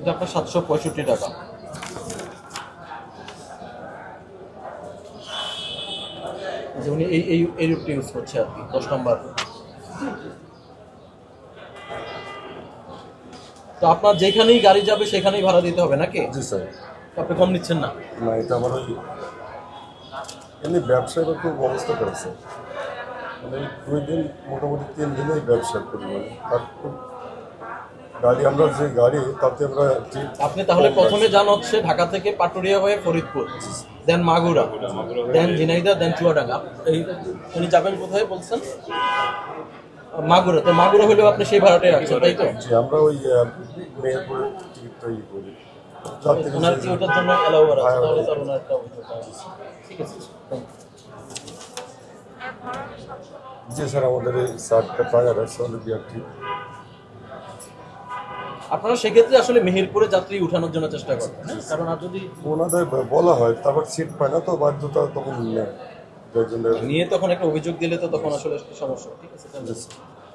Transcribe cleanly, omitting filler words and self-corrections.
এটা আপনার 765 টাকা। যে উনি এই রুটটি ইউজ করছে আর কি, 10 নম্বর। তো আপনার যেখানেই গাড়ি যাবে সেখানেই ভাড়া দিতে হবে নাকি? জি স্যার। আপনি কম নিচ্ছেন না? না, এটা আমার ওই এমনি ব্যবসার খুব অবস্থা করেছে, মানে 2 দিন মোটামুটি 3 দিনে ব্যবসা করি, মানে তারপর গাড়ি আমরা যে গাড়ি তাতে আমরা ঠিক আপনি তাহলে প্রথমে যান হচ্ছে ঢাকা থেকে পাটুরিয়া হয়ে ফরিদপুর, দেন মাগুরা, দেন ঝিনাইদহ, দেন চুয়াডাঙ্গা। এই উনি যাবেন কোথায় বলছেন? মাগুরা। তো মাগুরা হলেও আপনি সেই ভাড়াটাই রাখছেন, তাই তো? যে আমরা ওই মেহেরপুরের টিকিটটা ইয়ে করি যাত্রী ওনার কি ওটার জন্য অ্যালাউ আছে? হ্যাঁ, তাহলে তার ওনার একটা ঠিক আছে। জি স্যার, আমাদের এই সার্টটা টায়ার আছে আমাদের বিআরটি। আপনারা সেক্ষেত্রে আসলে মেহেরপুরে যাত্রী উঠানোর জন্য চেষ্টা করবেন, হ্যাঁ? কারণ আর যদি ওনাদের বলা হয়, তারপর সিট পায় না, তো বাধ্যতা তখন নেয়। যার জন্য নিয়ে তখন একটা অভিযোগ দিলে তো তখন আসলে সমস্যা। ঠিক আছে,